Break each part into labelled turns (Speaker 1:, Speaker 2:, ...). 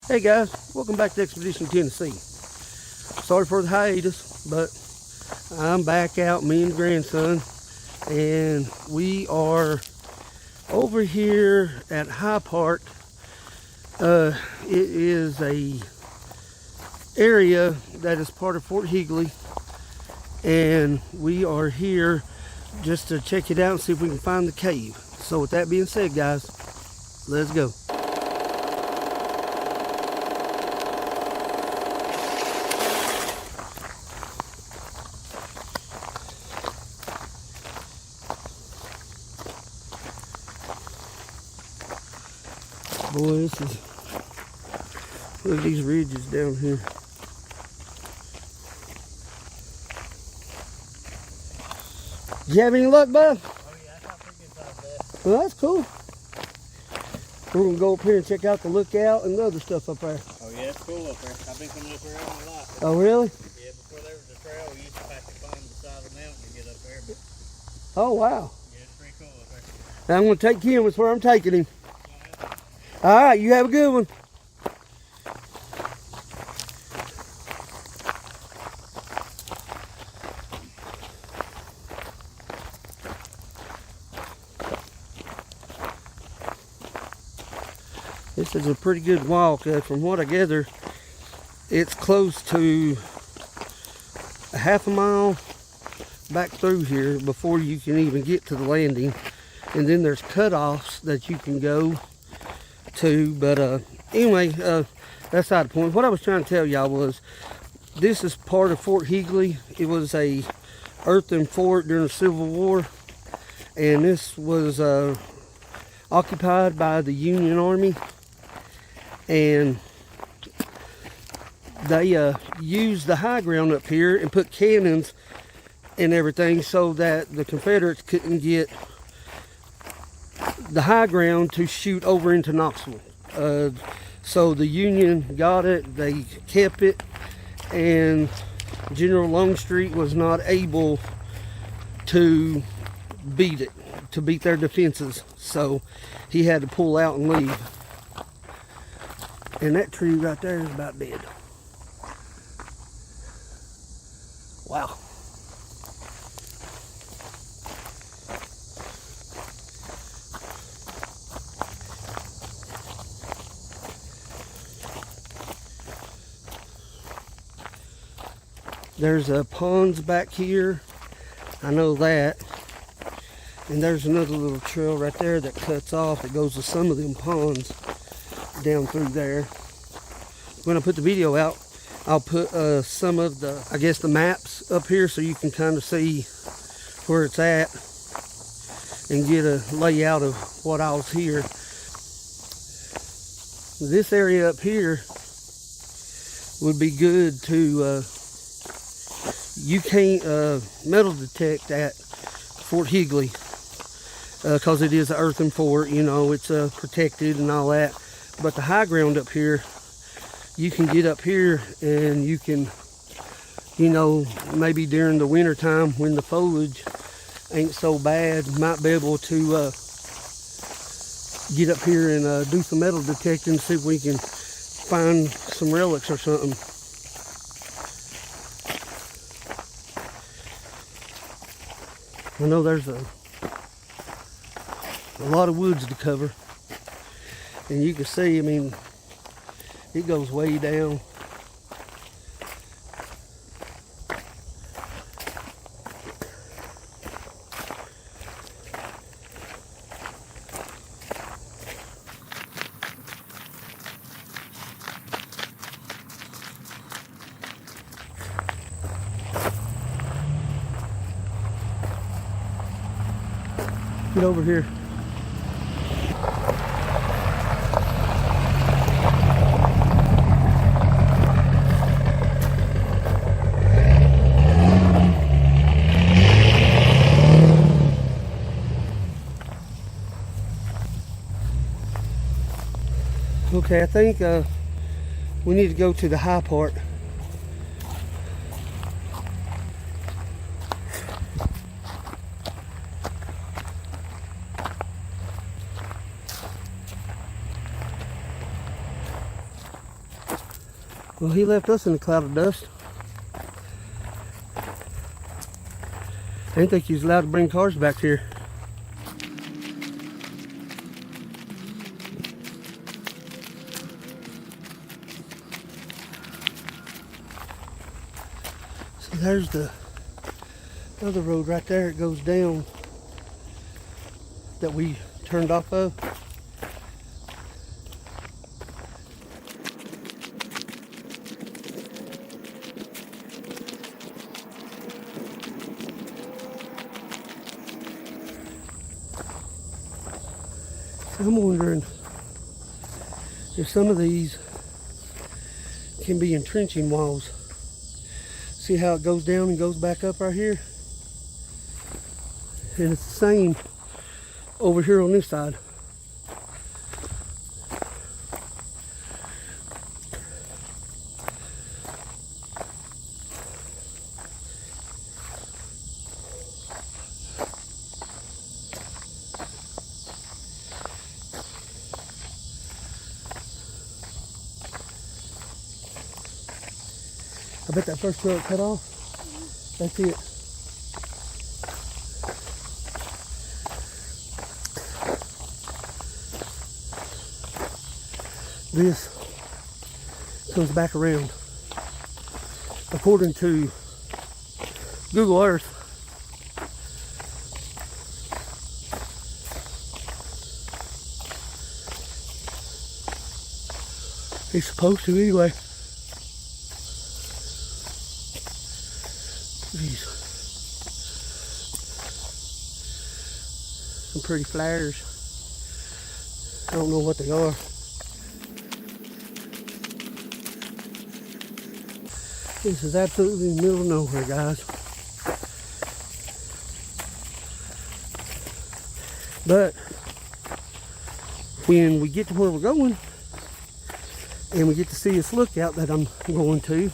Speaker 1: Hey guys, welcome back to Expedition Tennessee. Sorry for the hiatus, but I'm back out, me and grandson, and we are over here at High Park. It is a area that is part of Fort Higley, and we are here just to check it out and see if we can find the cave. So with that being said, guys, let's go. Boy, this is, look at these ridges down here. Did you have any luck, bud?
Speaker 2: Oh yeah, I got pretty good size there.
Speaker 1: Well, that's cool. We're going to go up here and check out the lookout and the other stuff up there.
Speaker 2: Oh yeah, it's cool up there. I've been coming up here all my life.
Speaker 1: Oh, really?
Speaker 2: Yeah, before there was a trail, we used to pack it on the side of the mountain to get up there. But
Speaker 1: Oh, wow.
Speaker 2: yeah, it's pretty cool up there.
Speaker 1: Now I'm going to take Kim. That's where I'm taking him. All right, you have a good one. This is a pretty good walk. From what I gather, it's close to a half a mile back through here before you can even get to the landing. And then there's cutoffs that you can go to. But anyway, that's not the point. What I was trying to tell y'all was this is part of Fort Higley. It was a earthen fort during the Civil War. And this was occupied by the Union Army. And they used the high ground up here and put cannons and everything so that the Confederates couldn't get the high ground to shoot over into Knoxville. So the Union got it, they kept it, and General Longstreet was not able to beat it, to beat their defenses. So he had to pull out and leave. And that tree right there is about dead. Wow. There's ponds back here. I know that. And there's another little trail right there that cuts off. It goes to some of them ponds down through there. When I put the video out, I'll put some of the, I guess, the maps up here so you can kind of see where it's at and get a layout of what I was here. This area up here would be good to, you can't metal detect at Fort Higley because it is an earthen fort, you know, it's protected and all that. But the high ground up here, you can get up here and you can, you know, maybe during the winter time when the foliage ain't so bad, might be able to get up here and do some metal detecting, see if we can find some relics or something. I know there's a lot of woods to cover. And you can see, I mean, it goes way down. Get over here. Okay, I think we need to go to the high part. Well, he left us in a cloud of dust. I didn't think he was allowed to bring cars back here. So there's the other road right there. It goes down that we turned off of. I'm wondering if some of these can be entrenching walls. See how it goes down and goes back up right here? And it's the same over here on this side. I bet that first row cut off. That's it. This comes back around. According to Google Earth, it's supposed to anyway. These some pretty flares. I don't know what they are. This is absolutely in the middle of nowhere, guys. But when we get to where we're going and we get to see this lookout that I'm going to,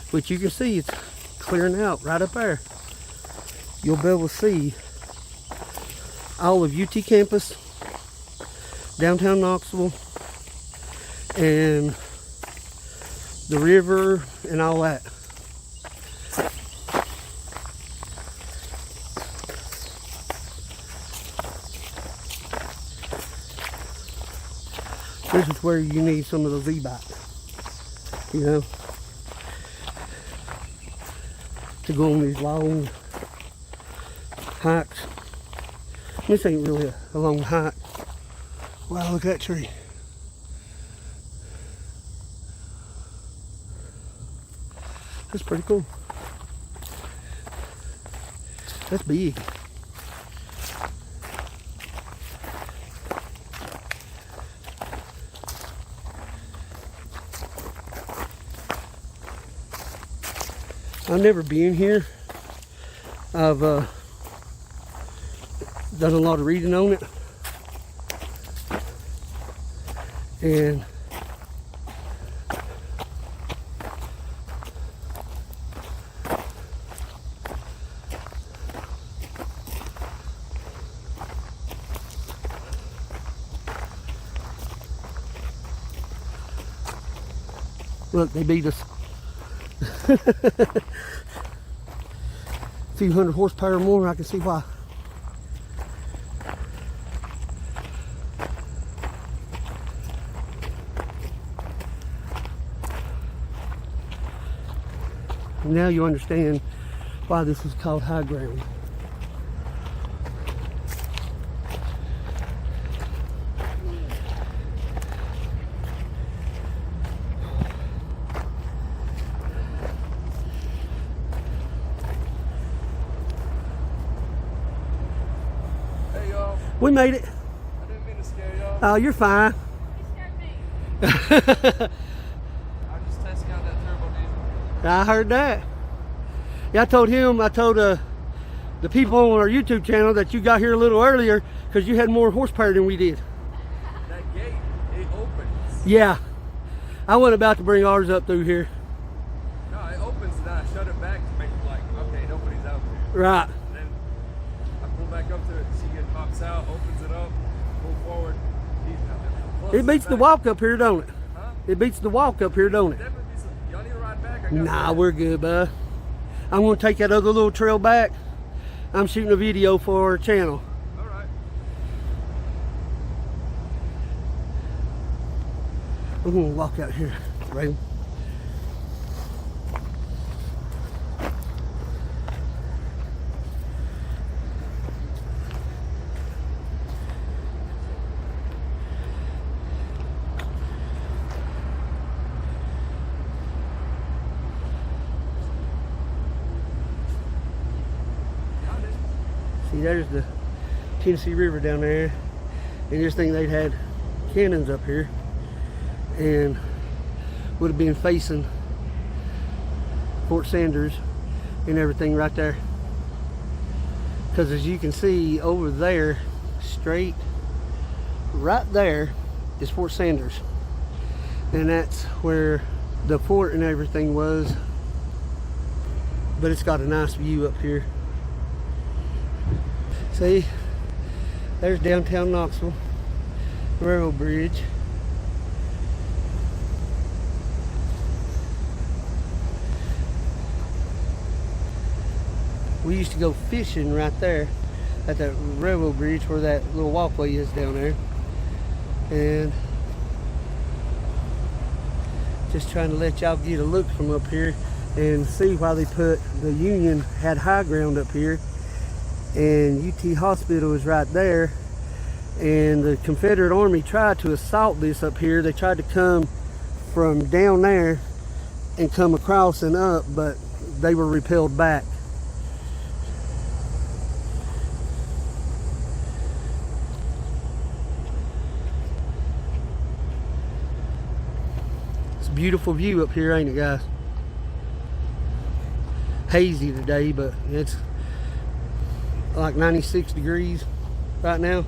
Speaker 1: which you can see it's clearing out right up there, you'll be able to see all of UT campus, downtown Knoxville, and the river and all that. This is where you need some of those e-bikes, you know, to go on these long hikes. This ain't really a long hike. Wow, look at that tree. That's pretty cool. That's big. I've never been here. I've done a lot of reading on it. And look, they beat us. A few hundred horsepower more, I can see why. Now you understand why this is called high ground.
Speaker 2: Hey y'all.
Speaker 1: We made it.
Speaker 2: I didn't mean to scare y'all.
Speaker 1: Oh, you're fine.
Speaker 2: I'm just testing out that turbo diesel.
Speaker 1: I heard that. Yeah, I told the people on our YouTube channel that you got here a little earlier because you had more horsepower than we did.
Speaker 2: That gate, it opens.
Speaker 1: Yeah. I wasn't about to bring ours up through here.
Speaker 2: No, it opens and then I shut it back to make it like, okay, nobody's out there.
Speaker 1: Right.
Speaker 2: And then I pull back up to it, see it pops out, opens it up, pull forward, he's out there. Plus
Speaker 1: It beats the walk up here, don't it?
Speaker 2: Huh?
Speaker 1: It beats the walk up here, don't it?
Speaker 2: Definitely I got
Speaker 1: Nah,
Speaker 2: that.
Speaker 1: we're good, bud. I'm gonna take that other little trail back. I'm shooting a video for our channel.
Speaker 2: All right.
Speaker 1: I'm gonna walk out here, Raven.
Speaker 2: Got it.
Speaker 1: See, there's the Tennessee River down there. And just think they'd had cannons up here and would have been facing Fort Sanders and everything right there. Because as you can see over there, straight right there is Fort Sanders. And that's where the fort and everything was. But it's got a nice view up here. See, there's downtown Knoxville, railroad bridge. We used to go fishing right there at that railroad bridge where that little walkway is down there. And just trying to let y'all get a look from up here and see why they put the Union had high ground up here. And UT Hospital is right there, and the Confederate Army tried to assault this up here. They tried to come from down there and come across and up, but they were repelled back. It's a beautiful view up here, ain't it, guys? Hazy today, but it's like 96 degrees right now.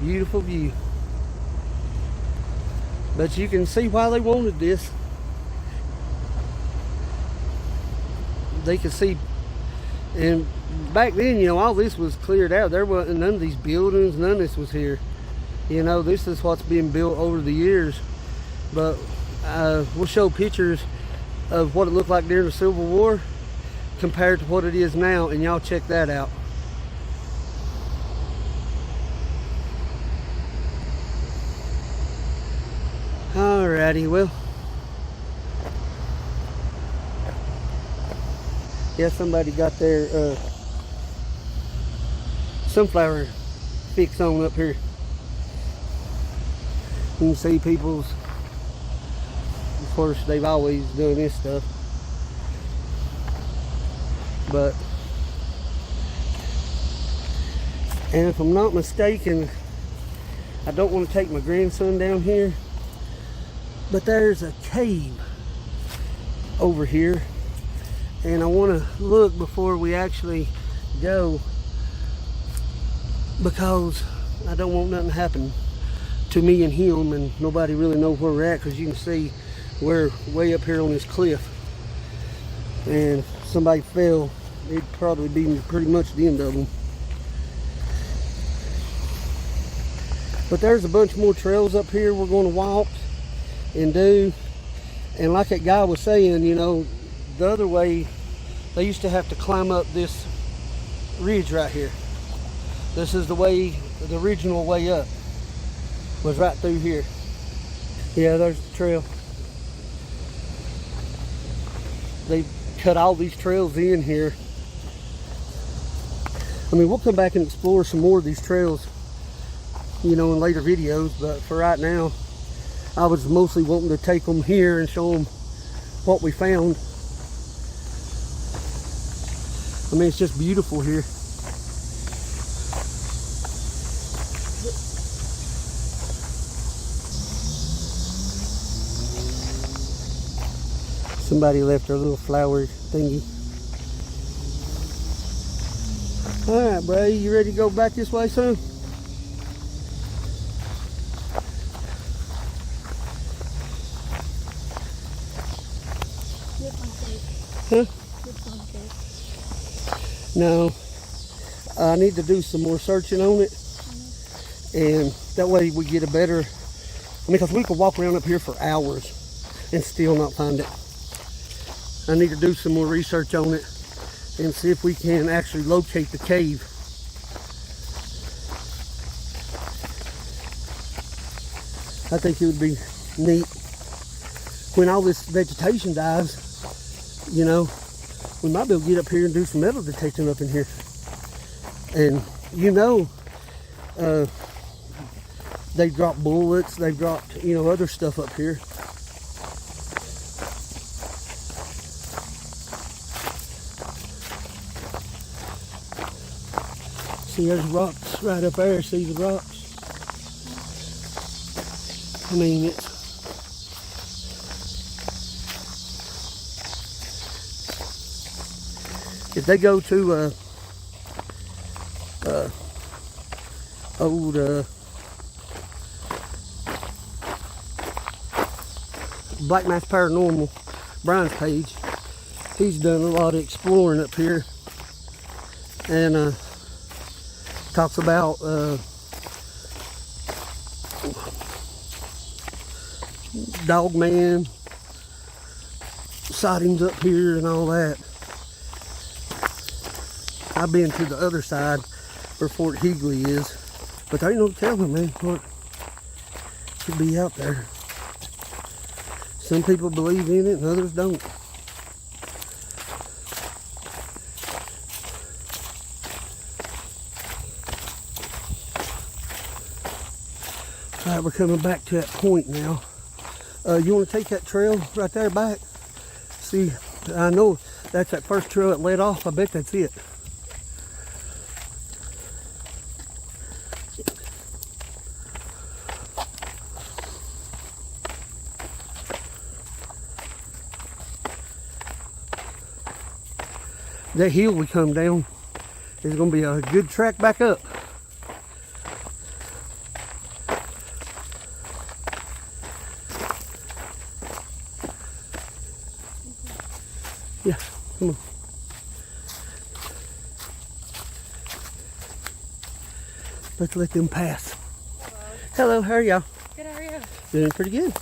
Speaker 1: Beautiful view. But you can see why they wanted this. They could see, and back then, you know, all this was cleared out. There wasn't none of these buildings, none of this was here. You know, this is what's been built over the years. But we'll show pictures of what it looked like during the Civil War compared to what it is now, and y'all check that out. Alrighty, well, yeah, somebody got their sunflower fix on up here. You can see people's, of course, they've always done this stuff, but, and if I'm not mistaken, I don't want to take my grandson down here, but there's a cave over here, and I want to look before we actually go, because I don't want nothing to happen to me and him, and nobody really knows where we're at, because you can see we're way up here on this cliff, and if somebody fell, it'd probably be pretty much the end of them. But there's a bunch more trails up here we're going to walk and do. And like that guy was saying, you know, the other way, they used to have to climb up this ridge right here. This is the way, the original way up was right through here. Yeah, there's the trail. They cut all these trails in here. I mean, we'll come back and explore some more of these trails, you know, in later videos, but for right now, I was mostly wanting to take them here and show them what we found. I mean, it's just beautiful here. Somebody left their little flower thingy. Alright, bro, you ready to go back this way soon? Huh? No. I need to do some more searching on it. And that way we get a better... I mean, because we could walk around up here for hours and still not find it. I need to do some more research on it and see if we can actually locate the cave. I think it would be neat when all this vegetation dies. You know, we might be able to get up here and do some metal detecting up in here. And you know, they dropped bullets, they've dropped, you know, other stuff up here. See, there's rocks right up there. See the rocks? I mean, it's... If they go to old Black Mass Paranormal, Brian's page, he's done a lot of exploring up here, and talks about Dogman sightings up here and all that. I've been to the other side where Fort Higley is, but there ain't no telling, man, what could be out there. Some people believe in it and others don't. All right, we're coming back to that point now. You want to take that trail right there back? See, I know that's that first trail that led off. I bet that's it. That hill we come down is going to be a good track back up. Yeah, come on. Let's let them pass. Hello, how are y'all?
Speaker 3: Good, how are you?
Speaker 1: Doing pretty good.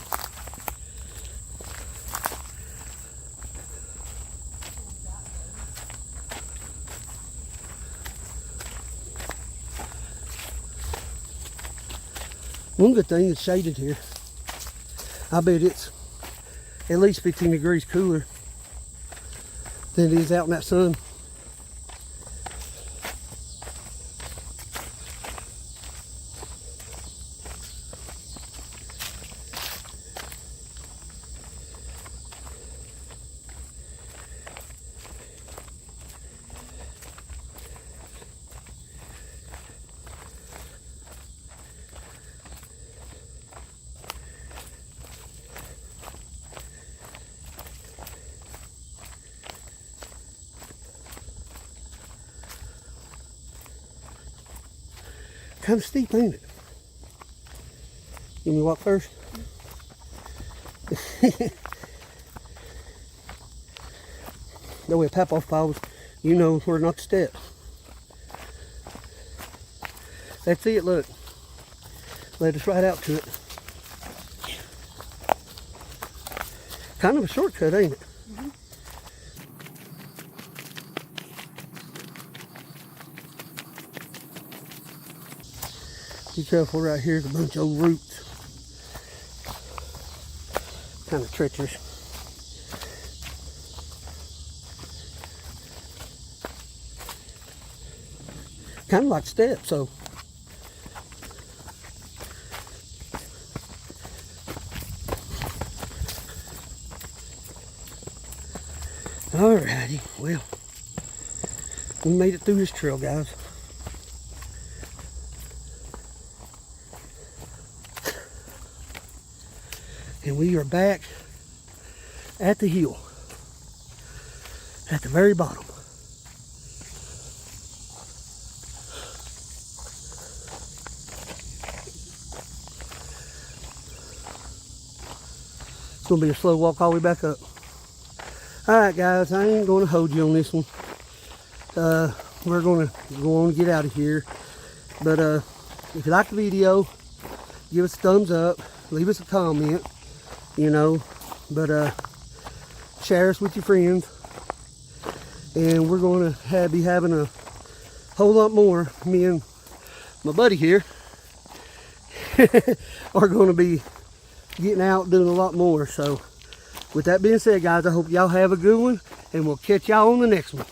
Speaker 1: One good thing is shaded here. I bet it's at least 15 degrees cooler than it is out in that sun. Kind of steep, ain't it? You want me to walk first? That way, Papa falls, you know where not to step. That's it, look. Led us right out to it. Kind of a shortcut, ain't it?
Speaker 3: Mm-hmm.
Speaker 1: Be careful right here, there's a bunch of old roots. Kind of treacherous. Kind of like steps, so. Alrighty, well, we made it through this trail, guys. And we are back at the hill. at the very bottom. It's gonna be a slow walk all the way back up. All right, guys, I ain't gonna hold you on this one. We're gonna go on and get out of here. But if you like the video, give us a thumbs up, leave us a comment, you know. But share us with your friends. And we're gonna be having a whole lot more. Me and my buddy here are gonna be getting out doing a lot more. So with that being said, guys, I hope y'all have a good one, and we'll catch y'all on the next one.